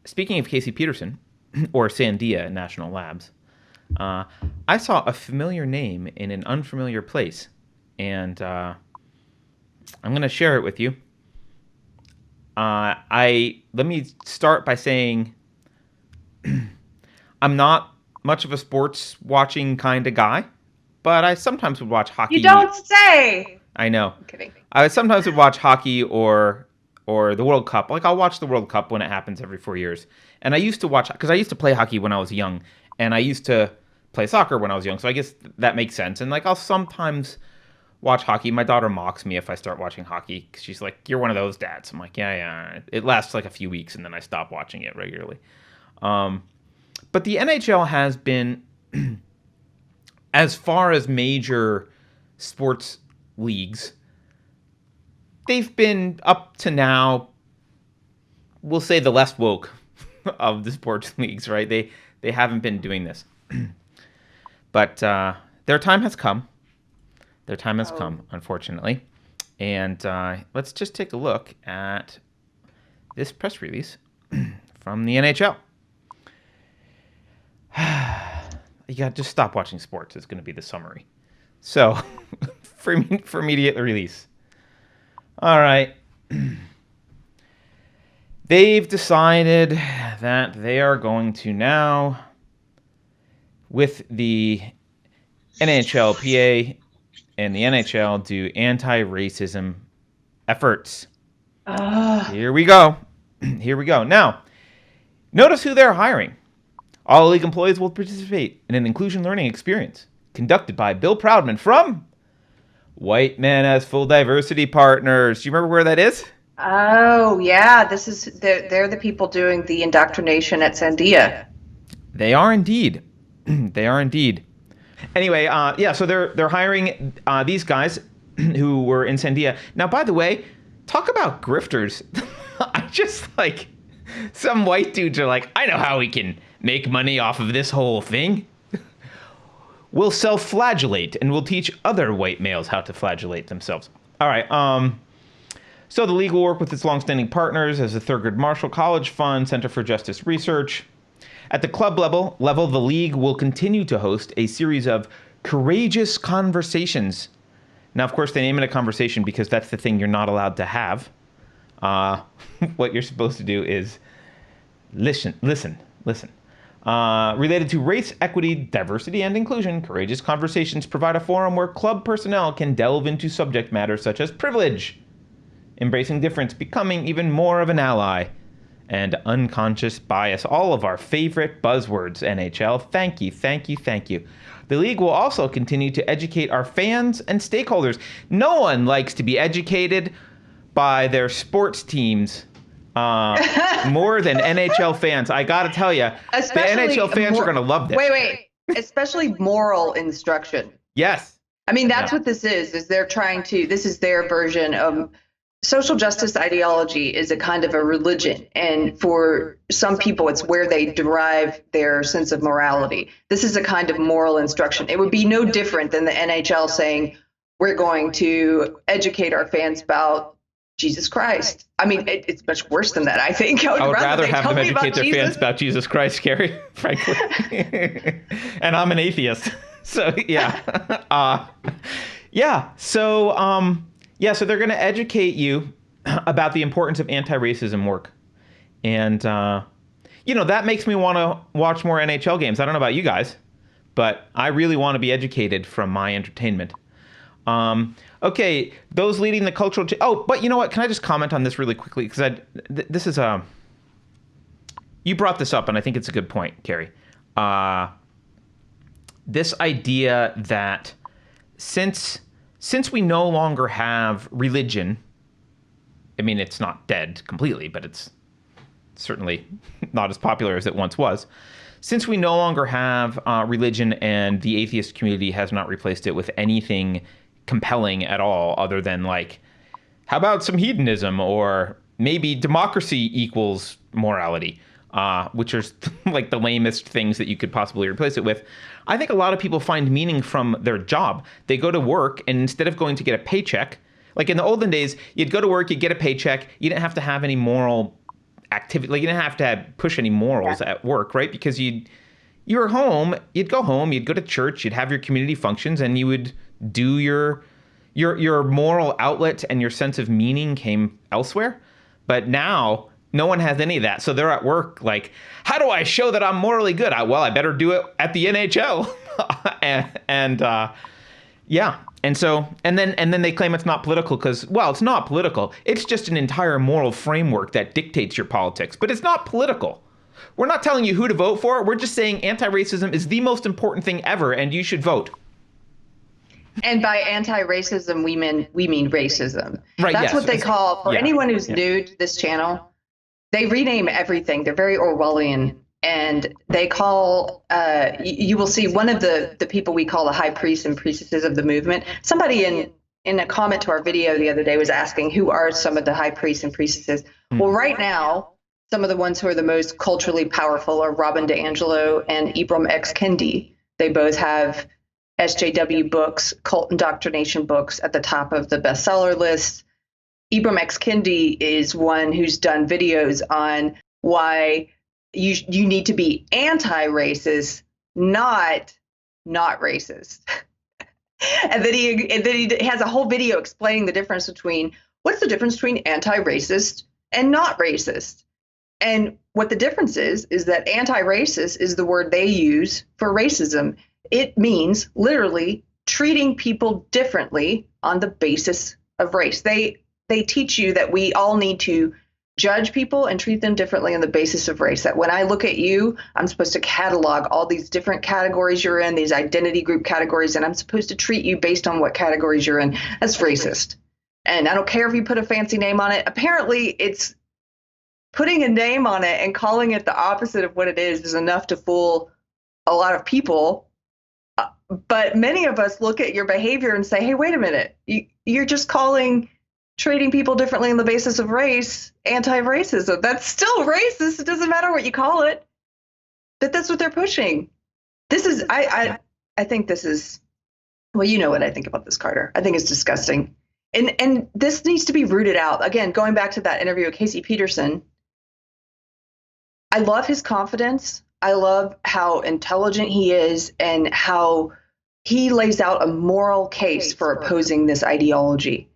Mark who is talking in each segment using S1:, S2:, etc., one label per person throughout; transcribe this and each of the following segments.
S1: Speaking of Casey Peterson, or Sandia National Labs, I saw a familiar name in an unfamiliar place, and I'm going to share it with you. Let me start by saying I'm not much of a sports watching kind of guy, but I sometimes would watch hockey.
S2: You don't say.
S1: I know.
S2: I'm kidding.
S1: I sometimes would watch hockey or the World Cup. Like, I'll watch the World Cup when it happens every 4 years. And I used to watch, because I used to play hockey when I was young, and I used to play soccer when I was young, so I guess that makes sense. And like, I'll sometimes watch hockey. My daughter mocks me if I start watching hockey, because she's like, "You're one of those dads." I'm like, yeah. It lasts like a few weeks, and then I stop watching it regularly. But the NHL has been, as far as major sports leagues, they've been up to now, we'll say, the less woke of the sports leagues, right? They haven't been doing this. But their time has come. Their time has come, unfortunately. And let's just take a look at this press release from the NHL. You got to just stop watching sports. It's going to be the summary. So, for immediate release. All right. They've decided that they are going to now, with the NHLPA and the NHL, do anti-racism efforts. Here we go. Here we go. Now, notice who they're hiring. All league employees will participate in an inclusion learning experience conducted by Bill Proudman from White Men as Full Diversity Partners. Do you remember where that is?
S2: Oh, yeah. They're the people doing the indoctrination at Sandia.
S1: They are indeed. They are indeed. Anyway, so they're hiring these guys who were in Sandia. Now, by the way, talk about grifters. I just like, some white dudes are like, I know how we can make money off of this whole thing. We'll self-flagellate, and we'll teach other white males how to flagellate themselves. All right. So the league will work with its longstanding partners as the Thurgood Marshall College Fund, Center for Justice Research. At the club level, the league will continue to host a series of courageous conversations. Now, of course, they name it a conversation because that's the thing you're not allowed to have. What you're supposed to do is listen. Related to race, equity, diversity, and inclusion, courageous conversations provide a forum where club personnel can delve into subject matter such as privilege, embracing difference, becoming even more of an ally, and unconscious bias. All of our favorite buzzwords, NHL. Thank you. The league will also continue to educate our fans and stakeholders. No one likes to be educated by their sports teams more than NHL fans. I got to tell you, the NHL fans are going to love this.
S2: Wait. Especially moral instruction.
S1: Yes.
S2: I mean, that's what this is they're trying to, this is their version of social justice ideology is a kind of a religion. And for some people, it's where they derive their sense of morality. This is a kind of moral instruction. It would be no different than the NHL saying, we're going to educate our fans about Jesus Christ. I mean, it's much worse than that, I think.
S1: I would rather have them educate their fans about Jesus Christ, Carrie, frankly. And I'm an atheist. So, yeah. So they're going to educate you about the importance of anti-racism work. And, that makes me want to watch more NHL games. I don't know about you guys, but I really want to be educated from my entertainment. Okay, those leading the cultural... but you know what? Can I just comment on this really quickly? Because this is a... You brought this up, and I think it's a good point, Carrie. This idea that since we no longer have religion, I mean, it's not dead completely, but it's certainly not as popular as it once was. Since we no longer have religion and the atheist community has not replaced it with anything compelling at all other than like, how about some hedonism, or maybe democracy equals morality, which are like the lamest things that you could possibly replace it with. I think a lot of people find meaning from their job. They go to work, and instead of going to get a paycheck, Like in the olden days, you'd go to work, you'd get a paycheck, you didn't have to have any moral activity, like you didn't have to push any morals at work, right? Because you were home, you'd go home, you'd go to church, you'd have your community functions, and you would do your moral outlet, and your sense of meaning came elsewhere. But now no one has any of that. So they're at work like, how do I show that I'm morally good? Well, I better do it at the NHL. and yeah. And then they claim it's not political because, well, it's not political. It's just an entire moral framework that dictates your politics. But it's not political. We're not telling you who to vote for. We're just saying anti-racism is the most important thing ever, and you should vote.
S2: And by anti-racism, we mean racism.
S1: Right,
S2: That's
S1: yes.
S2: what they call, for
S1: Yeah.
S2: anyone who's
S1: Yeah.
S2: new to this channel, they rename everything. They're very Orwellian. And they call, you will see one of the people we call the high priests and priestesses of the movement. Somebody in a comment to our video the other day was asking, who are some of the high priests and priestesses? Well, right now, some of the ones who are the most culturally powerful are Robin DiAngelo and Ibram X. Kendi. They both have SJW books, cult indoctrination books, at the top of the bestseller list. Ibram X. Kendi is one who's done videos on why you need to be anti-racist, not racist. and then he has a whole video explaining the difference between what's the difference between anti-racist and not racist. And what the difference is that anti-racist is the word they use for racism. It means literally treating people differently on the basis of race. They teach you that we all need to judge people and treat them differently on the basis of race. That when I look at you, I'm supposed to catalog all these different categories you're in, these identity group categories, and I'm supposed to treat you based on what categories you're in. That's racist. And I don't care if you put a fancy name on it. Apparently, it's putting a name on it and calling it the opposite of what it is enough to fool a lot of people. But many of us look at your behavior and say, hey, wait a minute, you're just calling treating people differently on the basis of race anti-racism. That's still racist. It doesn't matter what you call it. But that's what they're pushing. This is, I think this is, well, you know what I think about this, Carter. I think it's disgusting. And this needs to be rooted out. Again, going back to that interview with Casey Peterson, I love his confidence. I love how intelligent he is and how he lays out a moral case for opposing this ideology.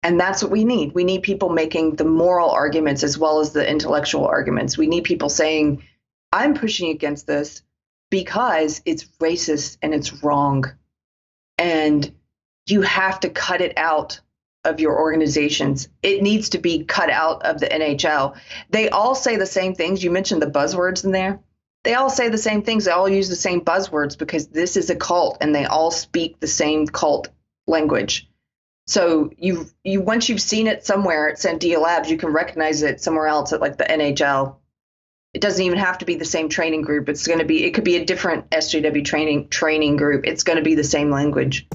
S2: And that's what we need. We need people making the moral arguments as well as the intellectual arguments. We need people saying, I'm pushing against this because it's racist and it's wrong. And you have to cut it out of your organizations. It needs to be cut out of the NHL. They all say the same things. You mentioned the buzzwords in there. They all say the same things. They all use the same buzzwords because this is a cult and they all speak the same cult language. So you once you've seen it somewhere at Sandia Labs, you can recognize it somewhere else at like the NHL. It doesn't even have to be the same training group. It could be a different SJW training group. It's going to be the same language.